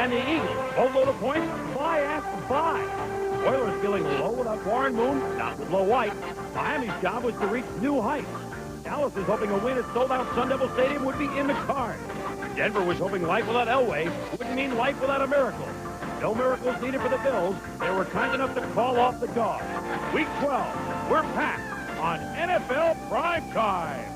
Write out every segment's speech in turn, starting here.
And the Eagles, boatload of points, bye after bye. Oilers feeling low without Warren Moon, not with low White. Miami's job was to reach new heights. Dallas is hoping a win at sold-out Sun Devil Stadium would be in the cards. Denver was hoping life without Elway wouldn't mean life without a miracle. No miracles needed for the Bills. They were kind enough to call off the dog. Week 12, we're packed on NFL Primetime.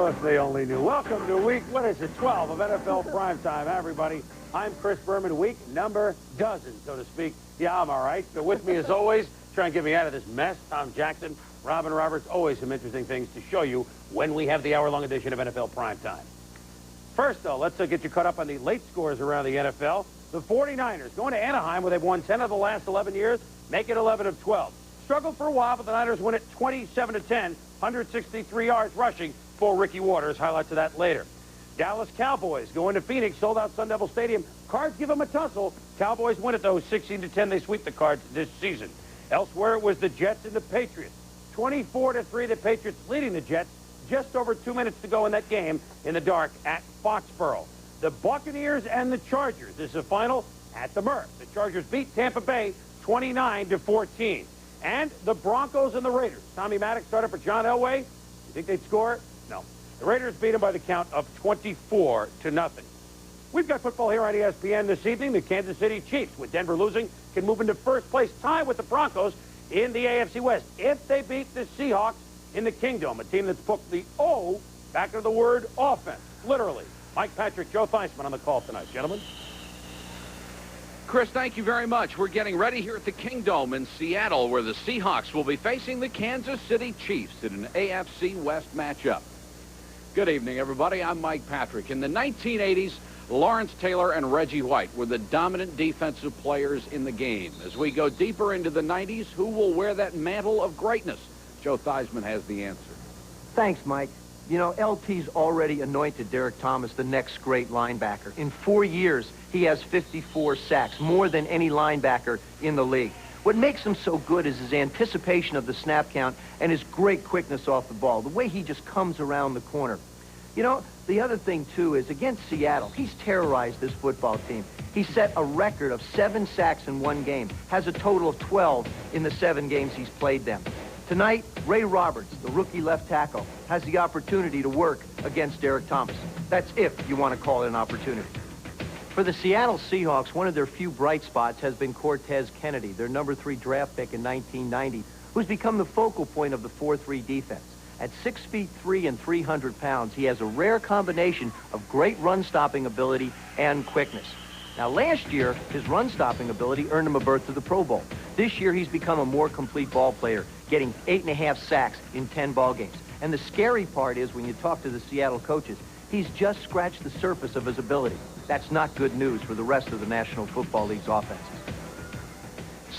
If they only knew. Welcome to week, 12 of NFL Primetime. Hi, everybody. I'm Chris Berman, week number dozen, so to speak. Yeah, I'm all right. So with me, as always, trying to get me out of this mess, Tom Jackson, Robin Roberts. Always some interesting things to show you when we have the hour-long edition of NFL Primetime. First, though, let's get you caught up on the late scores around the NFL. The 49ers going to Anaheim, where they've won 10 of the last 11 years, make it 11 of 12. Struggled for a while, but the Niners win it 27-10, 163 yards rushing for Ricky Waters. Highlights of that later. Dallas Cowboys going to Phoenix, sold out Sun Devil Stadium. Cards give them a tussle. Cowboys win it, though, 16-10. They sweep the Cards this season. Elsewhere, it was the Jets and the Patriots. 24-3, the Patriots leading the Jets. Just over 2 minutes to go in that game in the dark at Foxborough. The Buccaneers and the Chargers. This is a final at the Murph. The Chargers beat Tampa Bay 29-14. And the Broncos and the Raiders. Tommy Maddox started for John Elway. You think they'd score? No. The Raiders beat them by the count of 24-0. We've got football here on ESPN this evening. The Kansas City Chiefs, with Denver losing, can move into first place, tied with the Broncos in the AFC West. If they beat the Seahawks in the Kingdom, a team that's booked the O back into the word offense, literally. Mike Patrick, Joe Theismann on the call tonight. Gentlemen. Chris, thank you very much. We're getting ready here at the Kingdome in Seattle, where the Seahawks will be facing the Kansas City Chiefs in an AFC West matchup. Good evening, everybody. I'm Mike Patrick. In the 1980s, Lawrence Taylor and Reggie White were the dominant defensive players in the game. As we go deeper into the 90s, who will wear that mantle of greatness? Joe Theismann has the answer. Thanks, Mike. You know, LT's already anointed Derek Thomas the next great linebacker. In 4 years, he has 54 sacks, more than any linebacker in the league. What makes him so good is his anticipation of the snap count and his great quickness off the ball, the way he just comes around the corner. You know, the other thing, too, is against Seattle, he's terrorized this football team. He set a record of 7 sacks in one game, has a total of 12 in the 7 games he's played them. Tonight, Ray Roberts, the rookie left tackle, has the opportunity to work against Derek Thomas. That's if you want to call it an opportunity. For the Seattle Seahawks, one of their few bright spots has been Cortez Kennedy, their number 3 draft pick in 1990, who's become the focal point of the 4-3 defense. At 6'3" and 300 pounds, he has a rare combination of great run-stopping ability and quickness. Now, last year, his run-stopping ability earned him a berth to the Pro Bowl. This year, he's become a more complete ball player, getting 8.5 sacks in 10 ball games. And the scary part is, when you talk to the Seattle coaches, he's just scratched the surface of his ability. That's not good news for the rest of the National Football League's offenses.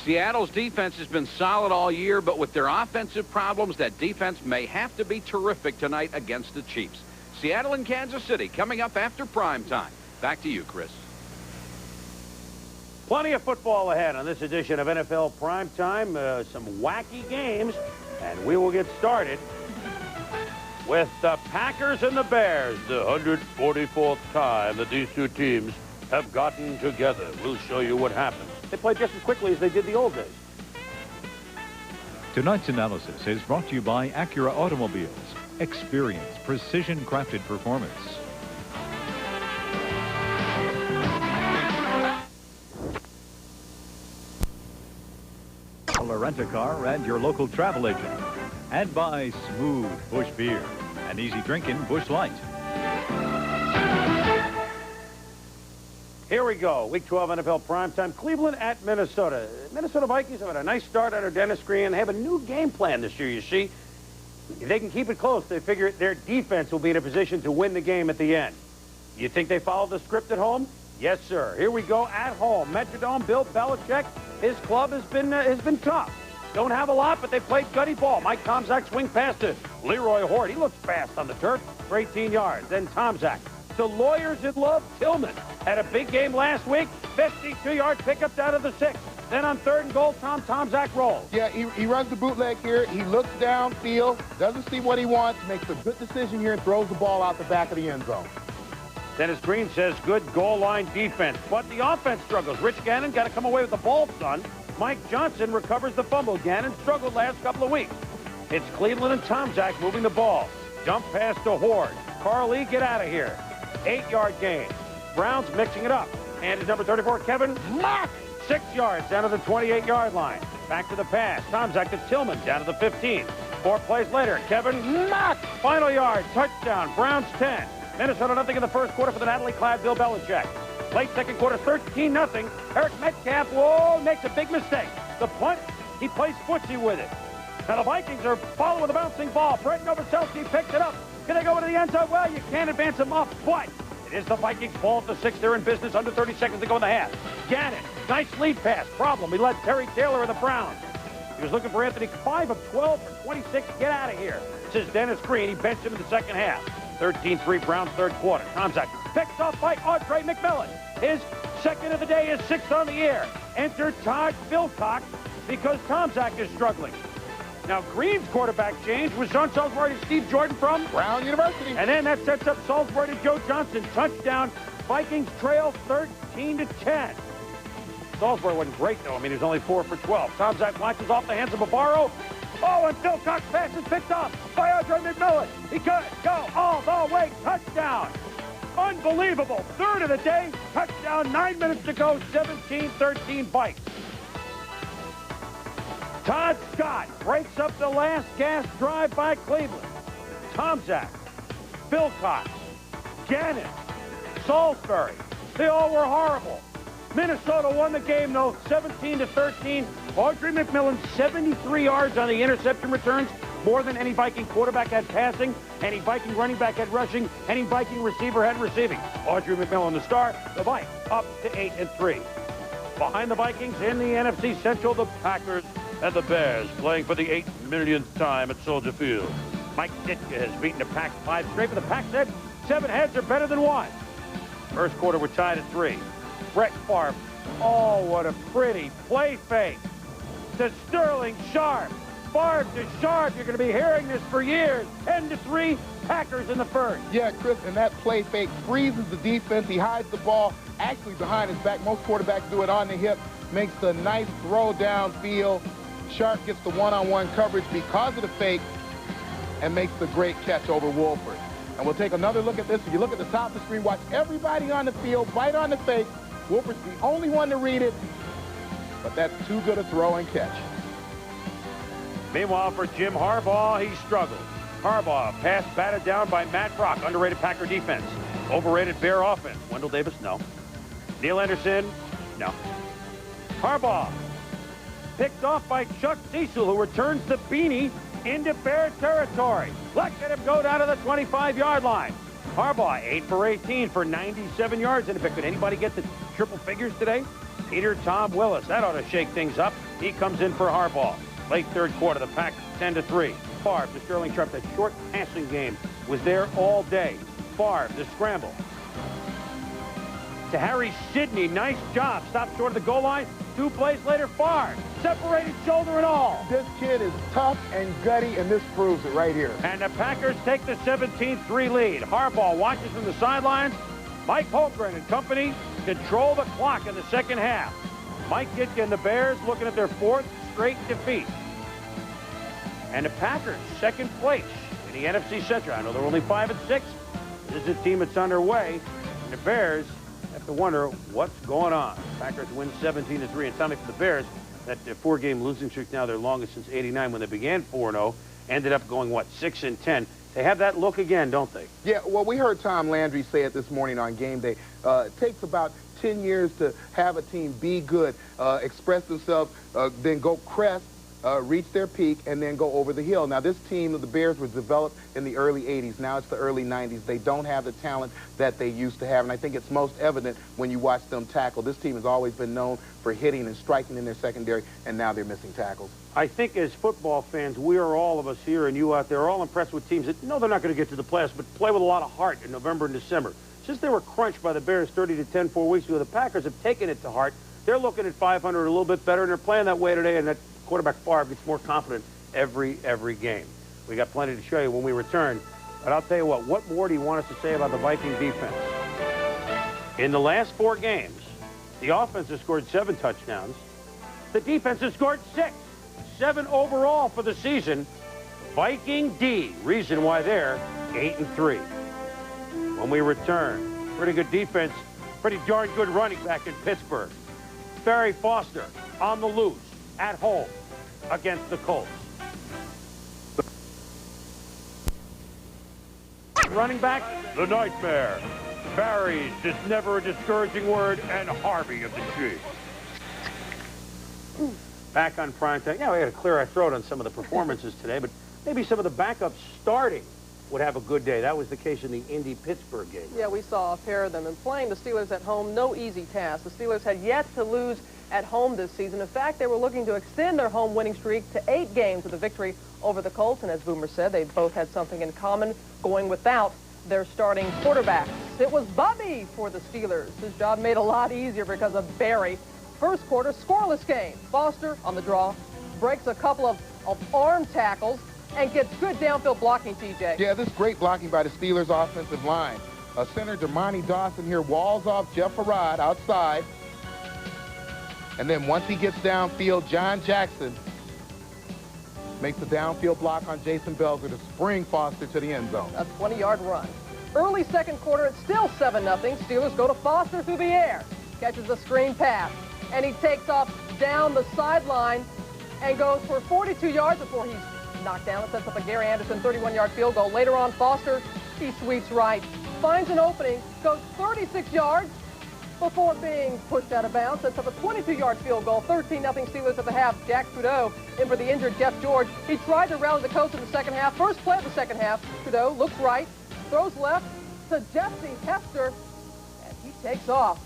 Seattle's defense has been solid all year, but with their offensive problems, that defense may have to be terrific tonight against the Chiefs. Seattle and Kansas City coming up after prime time. Back to you, Chris. Plenty of football ahead on this edition of NFL Primetime. Some wacky games, and we will get started with the Packers and the Bears. The 144th time that these two teams have gotten together. We'll show you what happened. They played just as quickly as they did the old days. Tonight's analysis is brought to you by Acura Automobiles. Experience precision-crafted performance. Rent-A-Car and your local travel agent. And by Smooth Busch Beer, an easy drinking Busch Light. Here we go. Week 12 NFL Primetime. Cleveland at Minnesota. Minnesota Vikings have had a nice start under Dennis Green. They have a new game plan this year, you see. If they can keep it close, they figure their defense will be in a position to win the game at the end. You think they followed the script at home? Yes, sir. Here we go at home. Metrodome, Bill Belichick. His club has been tough. don't have a lot, but they played gutty ball. Mike Tomczak swing past to Leroy Hort. He looks fast on the turf for 18 yards. Then Tomczak. The lawyers in love, Tillman had a big game last week. 52-yard pickup down to the 6. Then on 3rd and goal, Tomczak rolls. Yeah, he runs the bootleg here. He looks downfield, doesn't see what he wants, makes a good decision here, and throws the ball out the back of the end zone. Dennis Green says good goal line defense, but the offense struggles. Rich Gannon got to come away with the ball, son. Mike Johnson recovers the fumble. Gannon struggled last couple of weeks. It's Cleveland and Tomczak moving the ball. Dump pass to Horde. Carly, get out of here. 8-yard gain. Brown's mixing it up. And it's number 34, Kevin Mack. 6 yards down to the 28-yard line. Back to the pass. Tomczak to Tillman down to the 15. 4 plays later, Kevin Mack. Final yard, touchdown. Browns 10. Minnesota nothing in the first quarter for the Natalie-clad Bill Belichick. Late second quarter, 13-0. Eric Metcalf, makes a big mistake. The punt, he plays footsie with it. Now the Vikings are following the bouncing ball. Brett Novoselsky picks it up. Can they go into the end zone? Well, you can't advance them up, but it is the Vikings' ball at the 6. They're in business. Under 30 seconds to go in the half. Gannon, nice lead pass. Problem, he led Terry Taylor of the Browns. He was looking for Anthony. 5 of 12 for 26. Get out of here, says Dennis Green. He benched him in the second half. 13-3 Browns third quarter. Tomczak picked off by Andre McMillan. His second of the day is 6th on the year. Enter Todd Philcox because Tomczak is struggling. Now, Green's quarterback change was Sean Salisbury to Steve Jordan from Brown University. And then that sets up Salisbury to Joe Johnson. Touchdown. Vikings trail 13-10. Salisbury wasn't great, though. I mean, he was only 4 for 12. Tomczak launches off the hands of Bavaro. Oh, and Philcox pass is picked up by Andre McMillan. He could go all the way. Touchdown. Unbelievable. Third of the day. Touchdown. 9 minutes to go. 17-13 Vikes. Todd Scott breaks up the last gas drive by Cleveland. Tomczak, Philcox, Gannon, Salisbury. They all were horrible. Minnesota won the game, though, 17-13. Audrey McMillan, 73 yards on the interception returns, more than any Viking quarterback had passing, any Viking running back had rushing, any Viking receiver had receiving. Audrey McMillan, the star, the Vikes up to 8-3. Behind the Vikings in the NFC Central, the Packers and the Bears playing for the 8 millionth time at Soldier Field. Mike Ditka has beaten the Pack 5 straight, but the Pack said 7 heads are better than 1. First quarter, we're tied at 3. Brett Favre. Oh, what a pretty play fake to Sterling Sharp. Favre to Sharp. You're going to be hearing this for years. 10-3, Packers in the first. Yeah, Chris, and that play fake freezes the defense. He hides the ball actually behind his back. Most quarterbacks do it on the hip. Makes the nice throw downfield. Sharp gets the one-on-one coverage because of the fake and makes the great catch over Wolford. And we'll take another look at this. If you look at the top of the screen, watch everybody on the field bite on the fake. Wolford's the only one to read it, but that's too good a throw and catch. Meanwhile, for Jim Harbaugh, he struggled. Harbaugh, pass batted down by Matt Brock. Underrated Packer defense. Overrated Bear offense. Wendell Davis, no. Neil Anderson, no. Harbaugh, picked off by Chuck Cecil, who returns the beanie into Bear territory. Look at him go down to the 25-yard line. Harbaugh, 8 for 18 for 97 yards. And could anybody get the triple figures today? Peter Tom Willis. That ought to shake things up. He comes in for Harbaugh. Late third quarter, the Pack 10-3. Favre to Sterling Sharp. That short passing game was there all day. Favre, the scramble. To Harry Sidney. Nice job. Stopped short of the goal line. 2 plays later, Favre. Separated shoulder and all. This kid is tough and gutty, and this proves it right here. And the Packers take the 17-3 lead. Harbaugh watches from the sidelines. Mike Holmgren and company control the clock in the second half. Mike Ditka and the Bears looking at their 4th straight defeat. And the Packers, 2nd place in the NFC Central. I know they're only 5-6. This is a team that's underway. And the Bears have to wonder what's going on. Packers win 17-3. And Tommy, for the Bears, that 4-game losing streak now their longest since '89 when they began 4-0. Ended up going, what, 6-10. They have that look again, don't they? Yeah, well, we heard Tom Landry say it this morning on game day. It takes about 10 years to have a team be good, express themselves, then go crest, reach their peak, and then go over the hill. Now, this team of the Bears was developed in the early 80s. Now it's the early 90s. They don't have the talent that they used to have, and I think it's most evident when you watch them tackle. This team has always been known for hitting and striking in their secondary, and now they're missing tackles. I think as football fans, we are, all of us here and you out there, are all impressed with teams that know they're not going to get to the playoffs, but play with a lot of heart in November and December. Since they were crunched by the Bears 30-10 4 weeks ago, the Packers have taken it to heart. They're looking at 500 a little bit better, and they're playing that way today, and that quarterback Favre gets more confident every game. We got plenty to show you when we return, but I'll tell you what more do you want us to say about the Viking defense? In the last 4 games, the offense has scored 7 touchdowns. The defense has scored 6. 7 overall for the season. Viking D, reason why they're 8-3. When we return, pretty good defense, pretty darn good running back in Pittsburgh. Barry Foster on the loose at home against the Colts. Running back, the nightmare. Barry's just never a discouraging word, and Harvey of the Chiefs. Back on Primetime. Yeah, we got to clear our throat on some of the performances today, but maybe some of the backups starting would have a good day. That was the case in the Indy-Pittsburgh game. Yeah, we saw a pair of them. And playing the Steelers at home, no easy task. The Steelers had yet to lose at home this season. In fact, they were looking to extend their home winning streak to 8 games with a victory over the Colts. And as Boomer said, they both had something in common, going without their starting quarterbacks. It was Bubby for the Steelers. His job made a lot easier because of Barry. First quarter, scoreless game. Foster on the draw, breaks a couple of arm tackles, and gets good downfield blocking, TJ. Yeah, this great blocking by the Steelers offensive line. Center Dermontti Dawson here walls off Jeff Harrod outside. And then once he gets downfield, John Jackson makes a downfield block on Jason Belzer to spring Foster to the end zone. A 20-yard run. Early second quarter, it's still 7-0. Steelers go to Foster through the air. Catches a screen pass. And he takes off down the sideline and goes for 42 yards before he's knocked down. It sets up a Gary Anderson 31-yard field goal. Later on, Foster, he sweeps right, finds an opening, goes 36 yards before being pushed out of bounds. Sets up a 22-yard field goal. 13-0 Steelers at the half. Jack Trudeau in for the injured Jeff George. He tried to rally the coach in the second half. First play of the second half. Trudeau looks right, throws left to Jesse Hester, and he takes off.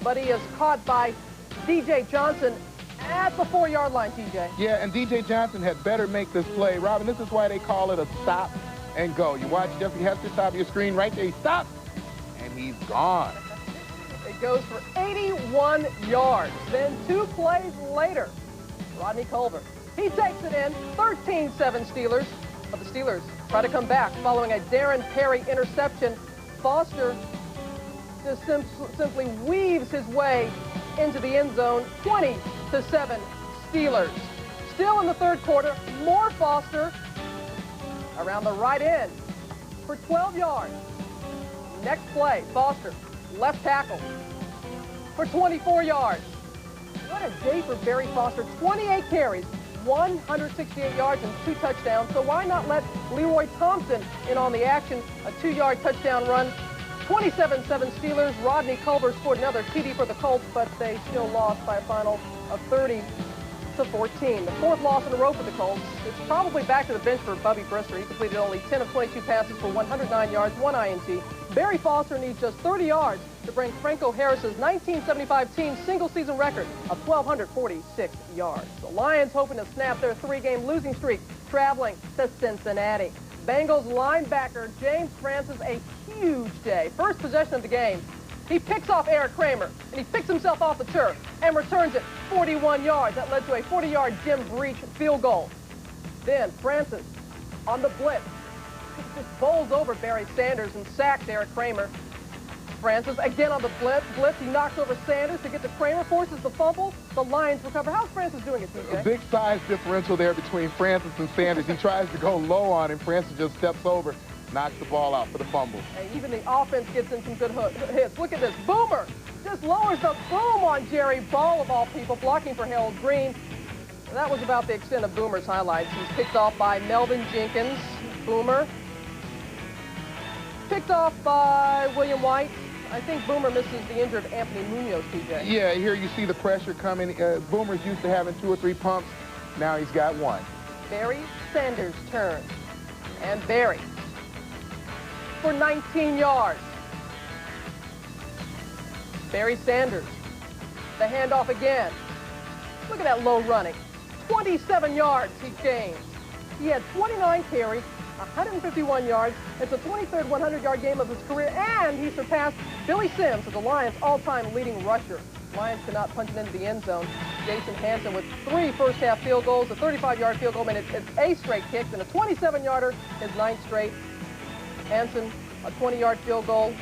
But he is caught by DJ Johnson at the 4-yard line, TJ. Yeah, and DJ Johnson had better make this play. Robin, this is why they call it a stop and go. You watch Jesse Hester, top of your screen right there. He stops, and he's gone. It goes for 81 yards. Then 2 plays later, Rodney Culver. He takes it in, 13-7 Steelers. But the Steelers try to come back following a Darren Perry interception. Foster just simply weaves his way into the end zone. 20-7 Steelers. Still in the third quarter, more Foster around the right end for 12 yards. Next play, Foster, left tackle for 24 yards. What a day for Barry Foster. 28 carries, 168 yards, and 2 touchdowns. So why not let Leroy Thompson in on the action? A 2-yard touchdown run. 27-7 Steelers. Rodney Culver scored another TD for the Colts, but they still lost by a final of 30-14. The 4th loss in a row for the Colts. It's probably back to the bench for Bubby Brister. He completed only 10 of 22 passes for 109 yards, 1 INT. Barry Foster needs just 30 yards to bring Franco Harris's 1975 team single-season record of 1,246 yards. The Lions hoping to snap their 3-game losing streak, traveling to Cincinnati. Bengals linebacker James Francis, a huge day. First possession of the game, he picks off Eric Kramer, and he picks himself off the turf and returns it 41 yards. That led to a 40-yard Jim Breach field goal. Then Francis on the blitz just bowls over Barry Sanders and sacks Eric Kramer. Francis again on the blitz. He knocks over Sanders to get to Kramer, forces the fumble. The Lions recover. How's Francis doing it, TJ? A big size differential there between Francis and Sanders. He tries to go low on him. Francis just steps over, knocks the ball out for the fumble. And even the offense gets in some good hits. Look at this. Boomer just lowers the boom on Jerry Ball, of all people, blocking for Harold Green. And that was about the extent of Boomer's highlights. He's picked off by Melvin Jenkins. Boomer picked off by William White. I think Boomer misses the injured Anthony Munoz, TJ. Yeah, here you see the pressure coming. Boomer's used to having 2 or 3 pumps Now he's got one. Barry Sanders' turn. And Barry for 19 yards. Barry Sanders. The handoff again. Look at that low running. 27 yards he gained. He had 29 carries, 151 yards. It's the 23rd 100-yard game of his career, and he surpassed Billy Sims as the Lions' all-time leading rusher. Lions could not punch it into the end zone. Jason Hanson with 3 first-half field goals, a 35-yard field goal, and it's 8 straight kicks, and a 27-yarder, his 9th straight. Hanson, a 20-yard field goal.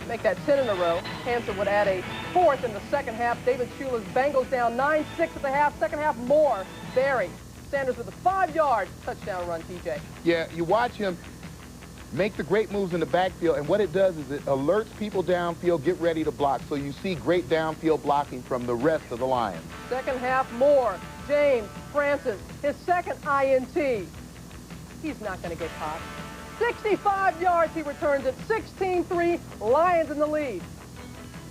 Make that 10 in a row. Hanson would add a 4th in the second half. David Shula's Bengals down 9-6 at the half. Second half, more. Barry Sanders with a 5-yard touchdown run, TJ. Yeah, you watch him make the great moves in the backfield, and what it does is it alerts people downfield, get ready to block. So you see great downfield blocking from the rest of the Lions. Second half, more. James Francis, his second INT. He's not going to get caught. 65 yards he returns it. 16-3, Lions in the lead.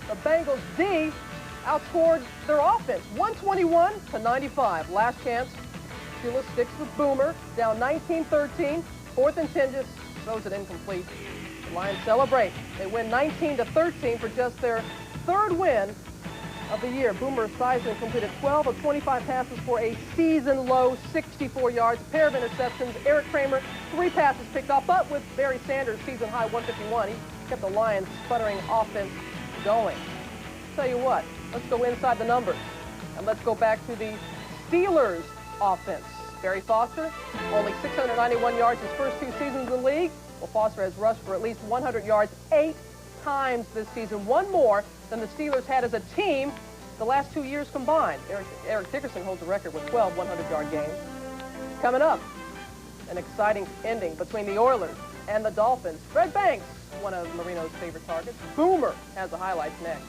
The Bengals D outscored their offense, 121-95. Last chance. Shula sticks with Boomer, down 19-13. 4th and 10, just throws it incomplete. The Lions celebrate. They win 19-13 for just their 3rd win of the year. Boomer Esiason completed 12 of 25 passes for a season-low 64 yards, pair of interceptions. Eric Kramer, 3 passes picked off, but with Barry Sanders' season-high 151, he kept the Lions' sputtering offense going. Tell you what, let's go inside the numbers, and let's go back to the Steelers' offense. Barry Foster, only 691 yards his first 2 seasons in the league. Well, Foster has rushed for at least 100 yards 8 times this season, 1 more than the Steelers had as a team the last 2 years combined. Eric Dickerson holds the record with 12 100-yard games. Coming up, an exciting ending between the Oilers and the Dolphins. Fred Banks, one of Marino's favorite targets. Boomer has the highlights next.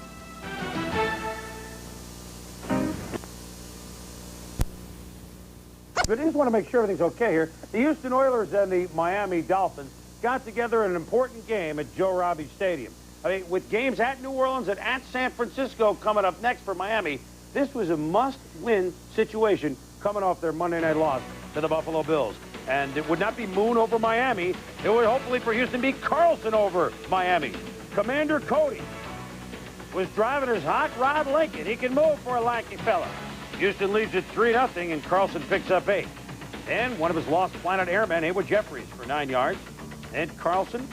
But I just want to make sure everything's okay here. The Houston Oilers and the Miami Dolphins got together in an important game at Joe Robbie Stadium. I mean, with games at New Orleans and at San Francisco coming up next for Miami, this was a must-win situation coming off their Monday night loss to the Buffalo Bills. And it would not be Moon over Miami. It would hopefully for Houston be Carlson over Miami. Commander Cody was driving his hot rod Lincoln. He can move for a lanky fella. Houston leads at 3-0, and Carlson picks up 8. And one of his Lost Planet airmen, Haywood Jeffries, for 9 yards. And Carlson,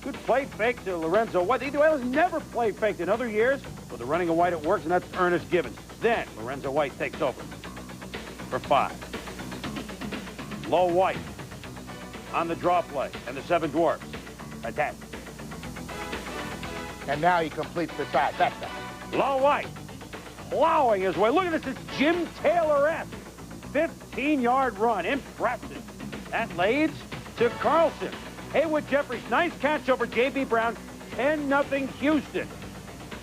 good play fake to Lorenzo White. The Oilers never played fake in other years. With the running of White, it works, and that's Ernest Gibbons. Then Lorenzo White takes over for 5. Low White on the draw play, and the 7 Dwarfs attack. And now he completes the side. That's that. Low White plowing his way. Look at this. It's Jim Taylor-esque. 15-yard run. Impressive. That leads to Carlson. Haywood Jeffries, nice catch over J.B. Brown. 10-0 Houston.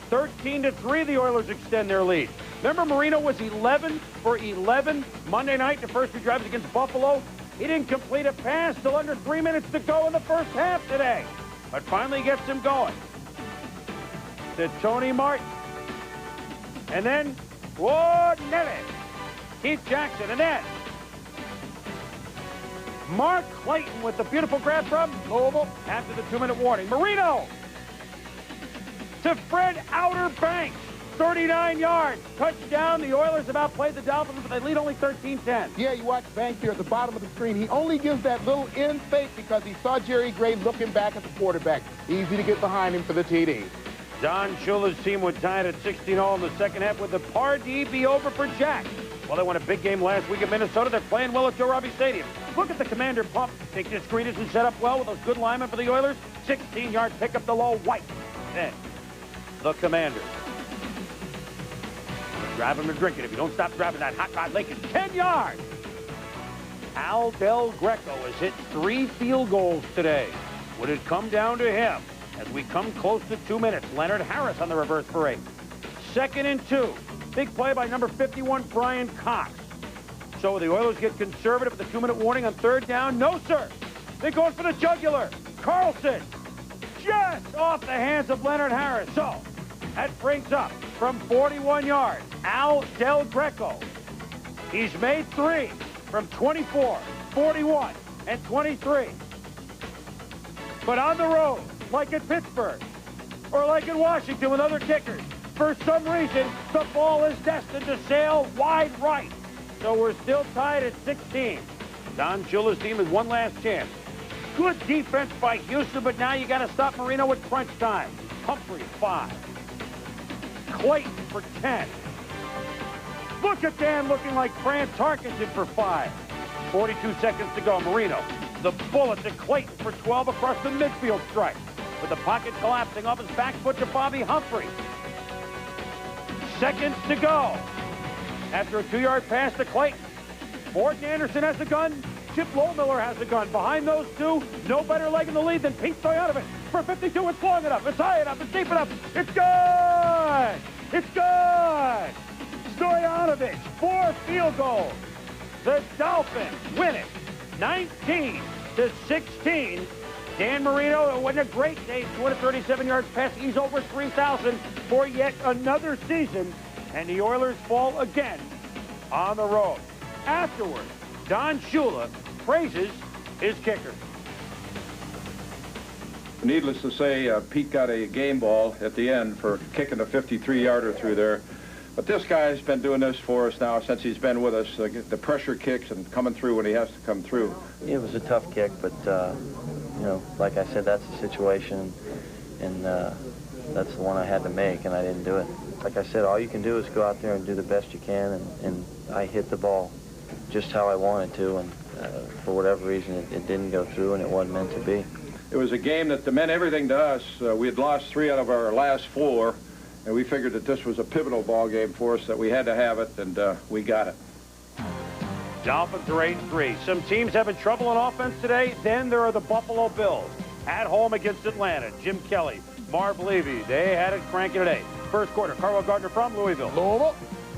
13-3, the Oilers extend their lead. Remember Marino was 11 for 11 Monday night, the first 2 drives against Buffalo? He didn't complete a pass till under 3 minutes to go in the first half today. But finally gets him going. To Tony Martin. And then, whoa, Nelly. Keith Jackson, and then Mark Clayton with the beautiful grab from Louisville after the 2-minute warning. Marino to Fred Outer Banks, 39 yards. Touchdown. The Oilers have outplayed the Dolphins, but they lead only 13-10. Yeah, you watch Banks here at the bottom of the screen. He only gives that little in fake because he saw Jerry Gray looking back at the quarterback. Easy to get behind him for the TD. Don Shula's team would tie it at 16-all in the second half. Would the party be over for Jack? Well, they won a big game last week in Minnesota. They're playing well at Joe Robbie Stadium. Look at the Commander pump. Think this screen isn't set up well with those good linemen for the Oilers? 16-yard pickup to Low White. Then the Commander. Driving and drinking if you don't stop driving that hot rod Lincoln. 10 yards. Al Del Greco has hit 3 field goals today. Would it come down to him? As we come close to 2 minutes, Leonard Harris on the reverse for 8. 2nd and 2. Big play by number 51, Brian Cox. So the Oilers get conservative with the 2-minute warning on 3rd down. No, sir. They're going for the jugular. Carlson just off the hands of Leonard Harris. So that brings up from 41 yards, Al Del Greco. He's made 3 from 24, 41, and 23. But on the road, like at Pittsburgh, or like in Washington with other kickers, for some reason, the ball is destined to sail wide right. So we're still tied at 16. Don Shula's team has one last chance. Good defense by Houston, but now you got to stop Marino at crunch time. Humphrey, 5. Clayton for 10. Look at Dan looking like Fran Tarkenton for 5. 42 seconds to go. Marino, the bullet to Clayton for 12 across the midfield stripe. With the pocket collapsing off his back foot to Bobby Humphrey. Seconds to go. After a 2-yard pass to Clayton. Morton Anderson has a gun. Chip Lohmiller has a gun. Behind those two, no better leg in the lead than Pete Stoyanovich. For 52, it's long enough, it's high enough, it's deep enough. It's good! It's good! Stoyanovich, 4 field goals. The Dolphins win it, 19-16. Dan Marino, it wasn't a great day, 237 yards pass. He's over 3,000 for yet another season. And the Oilers fall again on the road. Afterwards, Don Shula praises his kicker. Needless to say, Pete got a game ball at the end for kicking a 53-yarder through there. But this guy's been doing this for us now since he's been with us. The pressure kicks and coming through when he has to come through. It was a tough kick, but, you know, like I said, that's the situation, and that's the one I had to make, and I didn't do it. Like I said, all you can do is go out there and do the best you can, and I hit the ball just how I wanted to, and for whatever reason, it didn't go through, and it wasn't meant to be. It was a game that meant everything to us. We had lost 3 out of our last 4, and we figured that this was a pivotal ball game for us, that we had to have it, and we got it. Dolphins are 8-3. Some teams having trouble on offense today. Then there are the Buffalo Bills at home against Atlanta. Jim Kelly, Marv Levy, they had it cranking today. First quarter, Carwell Gardner from Louisville.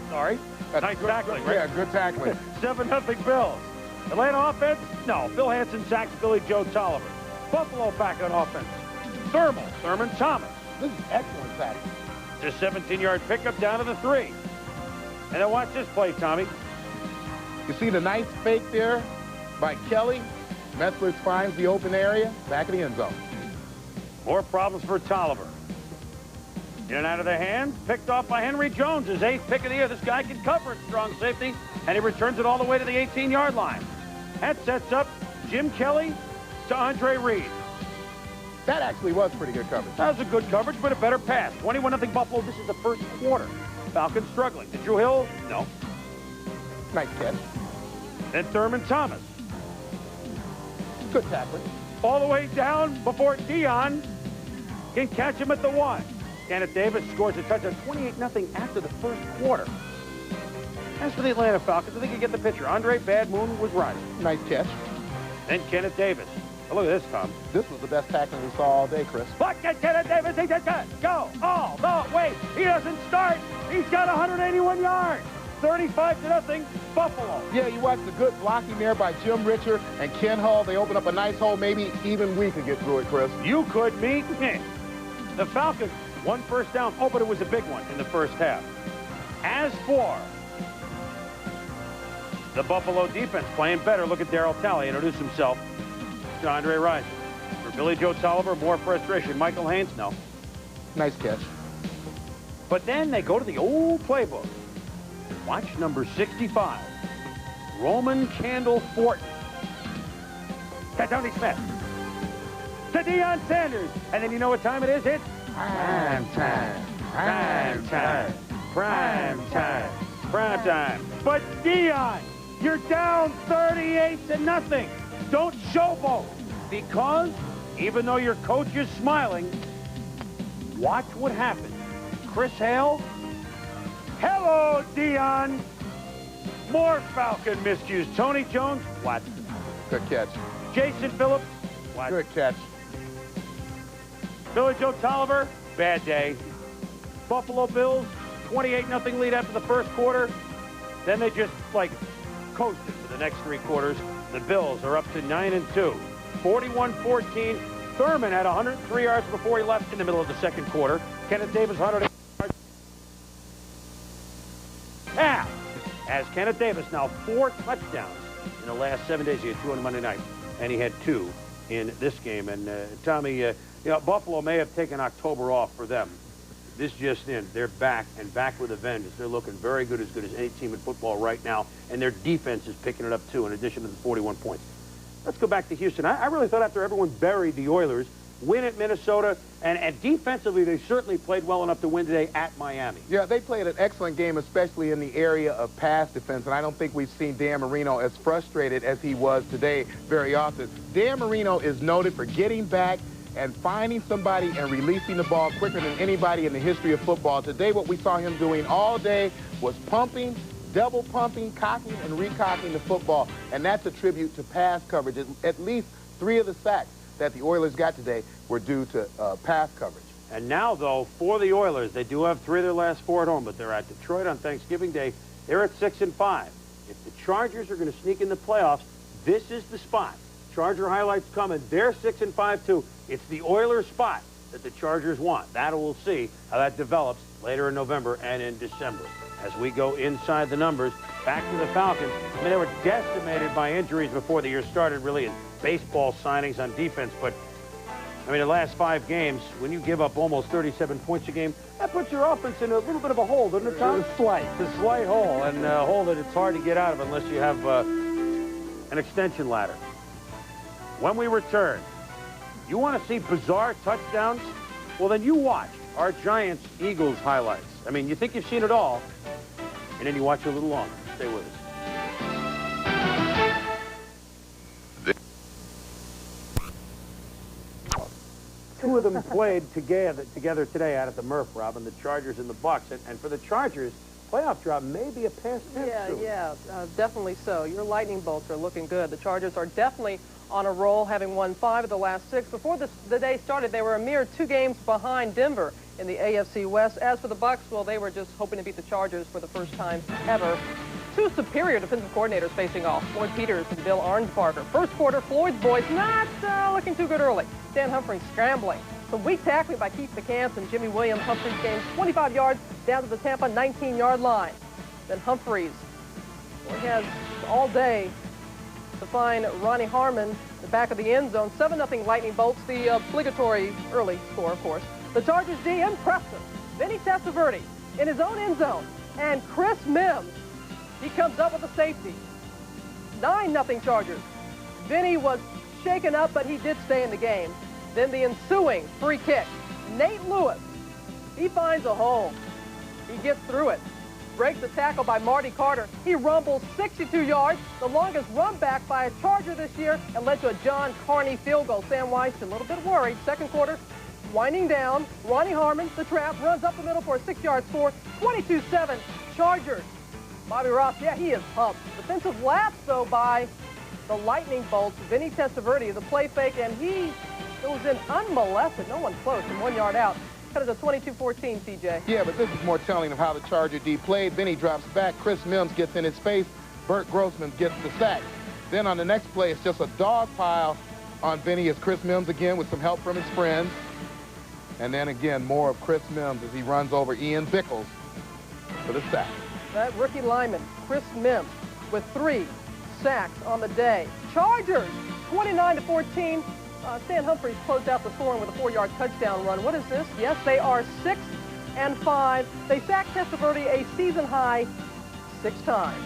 Sorry. Nice tackling, right? Yeah, good tackling. 7-0 Bills. Atlanta offense? No. Bill Hanson sacks Billy Joe Tolliver. Buffalo back on offense. Thurman Thomas. This is excellent tackling. Just 17-yard pickup down to the 3. And then watch this play, Tommy. You see the nice fake there by Kelly. Metzler finds the open area, back of the end zone. More problems for Tolliver. In and out of their hands, picked off by Henry Jones, his 8th pick of the year. This guy can cover at strong safety, and he returns it all the way to the 18-yard line. That sets up Jim Kelly to Andre Reed. That actually was pretty good coverage. That was a good coverage, but a better pass. 21-0 Buffalo. This is the first quarter. Falcons struggling. To Drew Hill? No. Nice catch. Then Thurman Thomas. Good tackling. All the way down before Dion can catch him at the 1. Kenneth Davis scores a touchdown, 28-0 after the first quarter. As for the Atlanta Falcons, I think you get the picture. Andre Bad Moon was right. Nice catch. Then Kenneth Davis. Oh, look at this, Tom. This was the best tackling we saw all day, Chris. Look at Kenneth Davis. He just go all the way. He doesn't start. He's got 181 yards. 35-0 Buffalo. Yeah, you watch the good blocking there by Jim Richard and Ken Hull. They open up a nice hole. Maybe even we could get through it, Chris. You could meet me. The Falcons, 1 first down. Oh, but it was a big one in the first half. As for the Buffalo defense, playing better. Look at Darryl Talley introduce himself to Andre Rison. For Billy Joe Tolliver, more frustration. Michael Haynes, no. Nice catch. But then they go to the old playbook. Watch number 65, Roman Candle Fortin. To Tony Smith. To Deion Sanders. And then you know what time it is? It's prime time. Prime time. Prime time. Prime time. But Deion, you're down 38-0. Don't showboat. Because even though your coach is smiling, watch what happens. Chris Hale. Hello, Deion. More Falcon miscues. Tony Jones. What? Good catch. Jason Phillips. What? Good catch. Billy Joe Tolliver. Bad day. Buffalo Bills. 28-0 lead after the first quarter. Then they just, like, coasted for the next 3 quarters. The Bills are up to 9-2. 41-14. Thurman had 103 yards before he left in the middle of the second quarter. Kenneth Davis, 100 yards. Half. As Kenneth Davis now 4 touchdowns in the last 7 days. He had 2 on Monday night, and he had 2 in this game. And Tommy, you know, Buffalo may have taken October off for them. This just in, they're back, and back with a vengeance. They're looking very good as any team in football right now, and their defense is picking it up too, in addition to the 41 points. Let's go back to Houston. I really thought after everyone buried the Oilers, win at Minnesota, and defensively they certainly played well enough to win today at Miami. Yeah, they played an excellent game, especially in the area of pass defense, and I don't think we've seen Dan Marino as frustrated as he was today very often. Dan Marino is noted for getting back and finding somebody and releasing the ball quicker than anybody in the history of football. Today, what we saw him doing all day was pumping, double pumping, cocking, and recocking the football, and that's a tribute to pass coverage. At least 3 of the sacks that the Oilers got today were due to pass coverage. And now, though, for the Oilers, they do have 3 of their last 4 at home, but they're at Detroit on Thanksgiving Day. They're at 6-5. If the Chargers are going to sneak in the playoffs, this is the spot. Charger highlights coming. They're 6-5 too. It's the Oilers spot that the Chargers want. That we'll see how that develops later in November and in December. As we go inside the numbers, back to the Falcons. I mean, they were decimated by injuries before the year started, really, in baseball signings on defense. But, I mean, the last 5 games, when you give up almost 37 points a game, that puts your offense in a little bit of a hole, doesn't it, Tom? It's a slight hole, and a hole that it's hard to get out of unless you have an extension ladder. When we return, you want to see bizarre touchdowns? Well, then you watch our Giants-Eagles highlights. I mean, you think you've seen it all, and then you watch a little longer. Stay with us. 2 of them played together today out at the Murph, Robin, the Chargers and the Bucks. And for the Chargers, playoff drop may be a past tense. Yeah, definitely so. Your lightning bolts are looking good. The Chargers are definitely on a roll, having won 5 of the last 6. Before the day started, they were a mere 2 games behind Denver in the AFC West. As for the Bucks, well, they were just hoping to beat the Chargers for the first time ever. 2 superior defensive coordinators facing off, Floyd Peters and Bill Arnsparger. First quarter, Floyd's boys not looking too good early. Dan Humphries scrambling. Some weak tackling by Keith McCants and Jimmy Williams. Humphries gained 25 yards down to the Tampa 19-yard line. Then Humphries, well, he has all day to find Ronnie Harmon, the back of the end zone. 7-0 lightning bolts, the obligatory early score, of course. The Chargers D, impressive. Vinny Testaverde in his own end zone. And Chris Mims, he comes up with a safety. 9-0 Chargers. Vinny was shaken up, but he did stay in the game. Then the ensuing free kick. Nate Lewis, he finds a hole. He gets through it. Breaks the tackle by Marty Carter. He rumbles 62 yards, the longest run back by a Charger this year, and led to a John Carney field goal. Sam Weiss a little bit worried. Second quarter, winding down. Ronnie Harmon, the trap, runs up the middle for a 6-yard score. 22-7 Chargers. Bobby Ross, yeah, he is pumped. Defensive lapse, though, by the lightning bolts. Vinny Testaverde, the play fake, and he goes in unmolested. No one close from 1 yard out. Cut it to 22-14, TJ. Yeah, but this is more telling of how the Charger D played. Vinny drops back. Chris Mims gets in his face. Burt Grossman gets the sack. Then on the next play, it's just a dog pile on Vinny as Chris Mims again with some help from his friends. And then again, more of Chris Mims as he runs over Ian Bickles for the sack. That rookie lineman, Chris Mims, with 3 sacks on the day. Chargers, 29-14. Stan Humphries closed out the scoring with a 4-yard touchdown run. What is this? Yes, they are 6-5. They sacked Testaverde a season-high 6 times.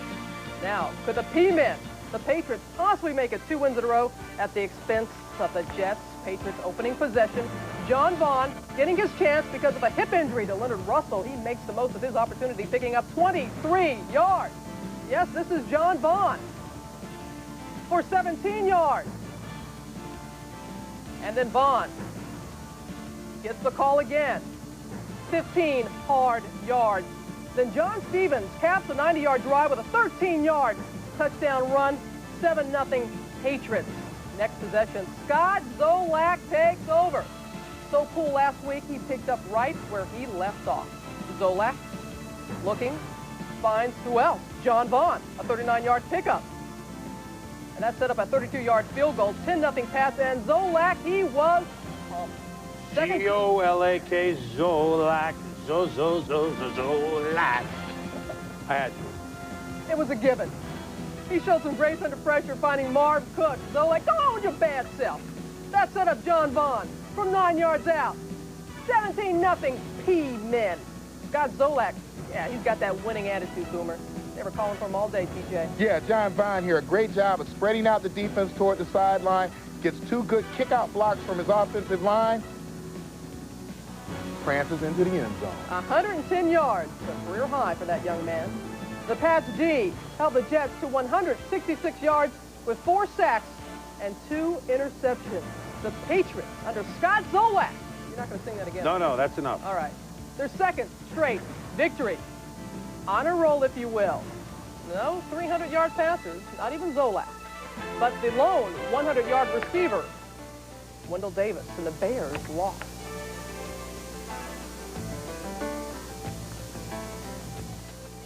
Now, could the P-Men, the Patriots, possibly make it 2 wins in a row at the expense of the Jets? Patriots opening possession. John Vaughn getting his chance because of a hip injury to Leonard Russell. He makes the most of his opportunity, picking up 23 yards. Yes, this is John Vaughn for 17 yards. And then Vaughn gets the call again. 15 hard yards. Then John Stevens caps a 90-yard drive with a 13-yard touchdown run. 7-0 Patriots. Next possession, Scott Zolak takes over. So cool last week, he picked up right where he left off. Zolak looking, finds who else? John Vaughn, a 39-yard pickup. And that set up a 32-yard field goal, 10-0 pass, and Zolak, he was G-O-L-A-K, Zolak, Zolak. I had to. it was a given. He showed some grace under pressure, finding Marv Cook. Zolak, go on with your bad self. That set up John Vaughn from 9 yards out. 17-0 P-Men. Scott Zolak, yeah, he's got that winning attitude, Boomer. They were calling for him all day, TJ. Yeah, John Vaughn here, a great job of spreading out the defense toward the sideline. Gets 2 good kick-out blocks from his offensive line. Prances into the end zone. 110 yards, a career high for that young man. The Pats D held the Jets to 166 yards with 4 sacks and 2 interceptions. The Patriots under Scott Zolak. You're not going to sing that again? No, that's enough. All right. Their second straight victory. On a roll, if you will. No 300-yard passers, not even Zolak. But the lone 100-yard receiver, Wendell Davis, and the Bears lost.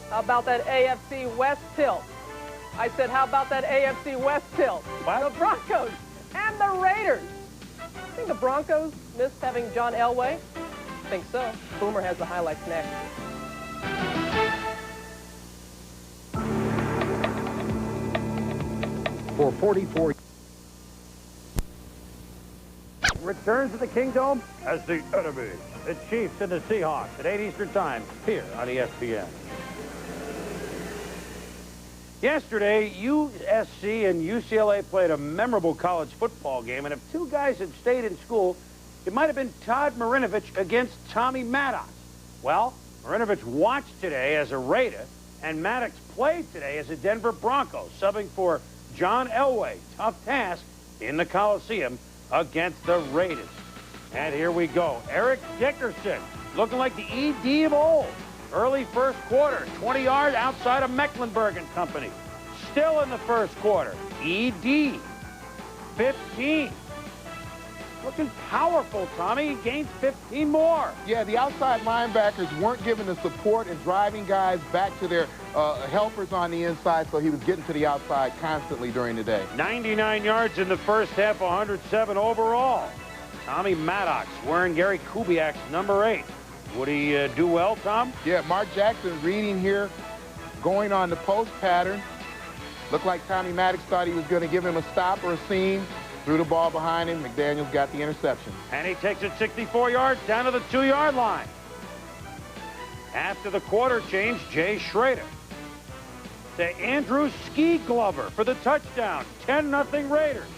How about that AFC West tilt? I said, how about that AFC West tilt? What? The Broncos and the Raiders. I think the Broncos missed having John Elway. I think so. Boomer has the highlights next. For 44 Returns to the Kingdome as the enemy, the Chiefs and the Seahawks at 8 Eastern Time here on ESPN. Yesterday, USC and UCLA played a memorable college football game, and if 2 guys had stayed in school, it might have been Todd Marinovich against Tommy Maddox. Well, Marinovich watched today as a Raider, and Maddox played today as a Denver Bronco, subbing for John Elway. Tough task in the Coliseum against the Raiders. And here we go. Eric Dickerson, looking like the ED of old. Early first quarter, 20 yards outside of Mecklenburg and Company. Still in the first quarter, ED, 15. Looking powerful, Tommy. He gains 15 more. Yeah, the outside linebackers weren't given the support and driving guys back to their helpers on the inside, so he was getting to the outside constantly during the day. 99 yards in the first half, 107 overall. Tommy Maddox wearing Gary Kubiak's number 8. Would he do well, Tom? Yeah, Mark Jackson reading here, going on the post pattern. Looked like Tommy Maddox thought he was going to give him a stop or a seam. Threw the ball behind him. McDaniels got the interception. And he takes it 64 yards down to the 2-yard line. After the quarter change, Jay Schrader to Andrew Ski Glover for the touchdown. 10-0 Raiders.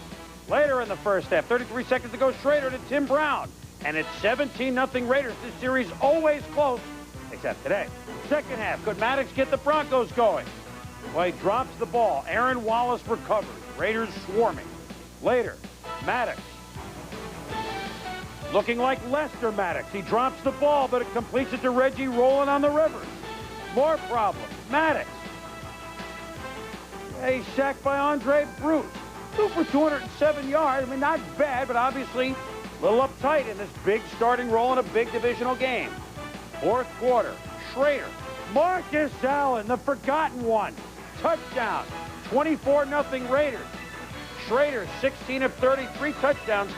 Later in the first half, 33 seconds to go, Schrader to Tim Brown. And it's 17-0 Raiders. This series always close, except today. Second half, could Maddox get the Broncos going? Well, he drops the ball. Aaron Wallace recovers. Raiders swarming. Later, Maddox looking like Lester Maddox. He drops the ball, but it completes it to Reggie rolling on the Rivers. More problems. Maddox. He's sacked by Andre Bruce. 2 for 207 yards. I mean, not bad, but obviously a little uptight in this big starting role in a big divisional game. Fourth quarter, Schrader. Marcus Allen, the forgotten one. Touchdown. 24-0 Raiders. Schrader, 16 of 33 touchdowns.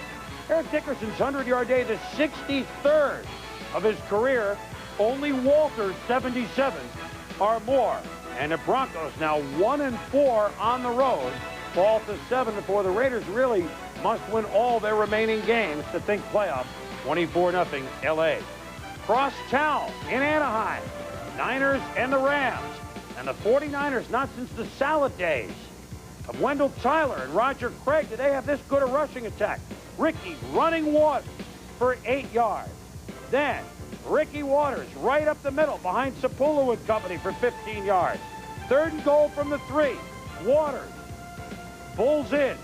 Eric Dickerson's 100-yard day, the 63rd of his career. Only Walter's 77 or more. And the Broncos now 1-4 on the road. Fall to 7 before the Raiders really must win all their remaining games to think playoff. 24-0 L.A. Cross town in Anaheim. Niners and the Rams. And the 49ers not since the salad days of Wendell Tyler and Roger Craig did they have this good a rushing attack. Ricky running Waters for 8 yards. Then Ricky Waters right up the middle behind Sapulu and company for 15 yards. 3rd and goal from the 3. Waters pulls in.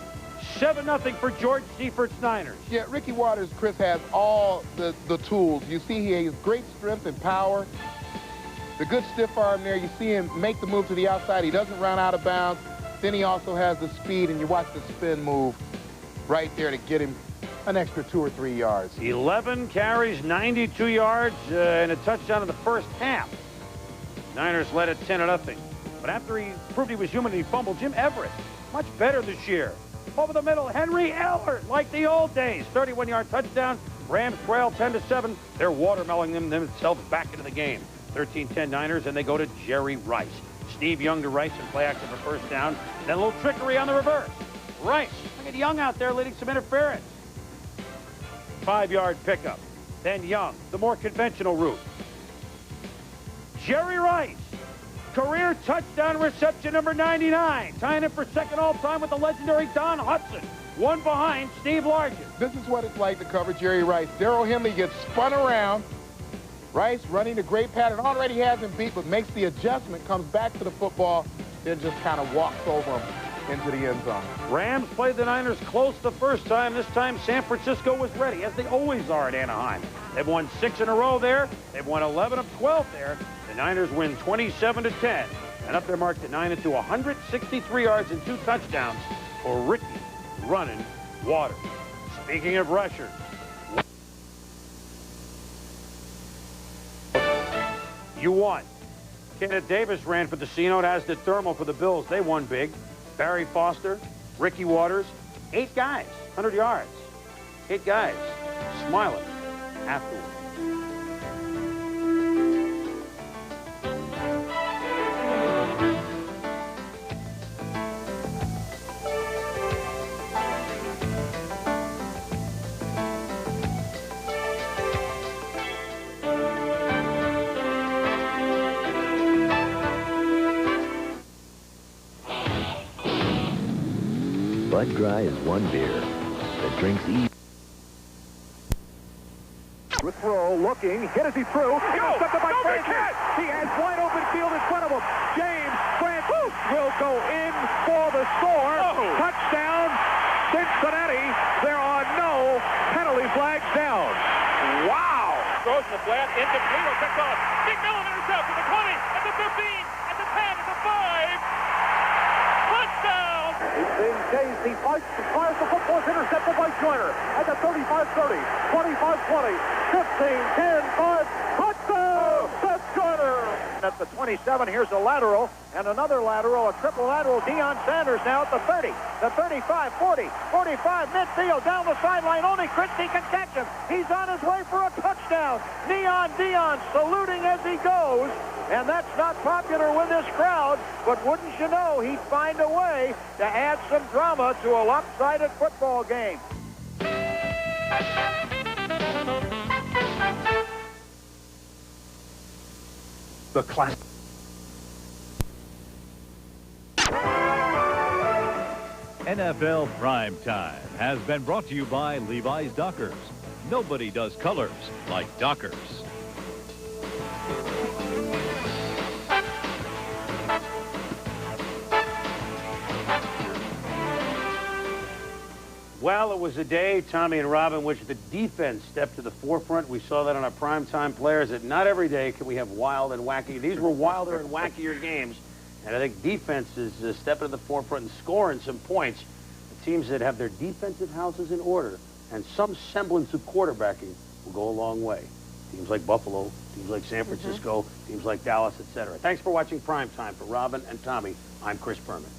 7-0 for George Seifert's Niners. Yeah, Ricky Waters, Chris, has all the tools. You see he has great strength and power. The good stiff arm there. You see him make the move to the outside. He doesn't run out of bounds. Then he also has the speed, and you watch the spin move right there to get him an extra 2 or 3 yards. 11 carries, 92 yards, and a touchdown in the first half. Niners led at 10-0. But after he proved he was human, he fumbled. Jim Everett, much better this year. Over the middle, Henry Ellert, like the old days. 31-yard touchdown. Rams trail 10-7. They're watermelling themselves back into the game. 13-10 Niners, and they go to Jerry Rice. Steve Young to Rice and play action for first down. Then a little trickery on the reverse. Rice, look at Young out there leading some interference. 5-yard pickup. Then Young, the more conventional route. Jerry Rice, career touchdown reception number 99, tying it for second all-time with the legendary Don Hudson. One behind Steve Largent. This is what it's like to cover Jerry Rice. Darrell Henley gets spun around. Rice running a great pattern, already has him beat, but makes the adjustment, comes back to the football, then just kind of walks over him into the end zone. Rams played the Niners close the first time. This time San Francisco was ready, as they always are at Anaheim. They've won 6 in a row there. They've won 11 of 12 there. The Niners win 27-10, and up their mark to 9 into 163 yards and 2 touchdowns for Ricky Runnin' Waters. Speaking of rushers, you won. Kenneth Davis ran for the C-Note, as did Thermal for the Bills. They won big. Barry Foster, Ricky Waters, 8 guys, 100 yards. 8 guys smiling afterwards. Bud Dry is one beer that drinks easy. With throw, looking, hit as he threw. Intercepted by Francis. He has wide open field in front of him. James Francis will go in for the score. Touchdown, Cincinnati. There are no penalty flags down. Wow. Throws in the flat, incomplete, or picked off. Big Miller intercepts at the 20, at the 15, at the 10, at the 5. Touchdown! He's being chased. He fights, fires the football. Is intercepted by Joyner at the 35-30, 25-20, 15-10, 5. Touchdown! Seth Joyner! At the 27, here's a lateral, and another lateral, a triple lateral. Deion Sanders now at the 30, the 35, 40, 45, midfield, down the sideline. Only Christie can catch him. He's on his way for a touchdown. Neon Deion saluting as he goes. And that's not popular with this crowd, but wouldn't you know, he'd find a way to add some drama to a lopsided football game. The class. NFL Primetime has been brought to you by Levi's Dockers. Nobody does colors like Dockers. Well, it was a day, Tommy and Rob, in which the defense stepped to the forefront. We saw that on our primetime players, that not every day can we have wild and wacky. These were wilder and wackier games, and I think defense is stepping to the forefront and scoring some points. The teams that have their defensive houses in order and some semblance of quarterbacking will go a long way. Teams like Buffalo, teams like San Francisco, teams like Dallas, etc. Thanks for watching Primetime. For Robin and Tommy, I'm Chris Berman.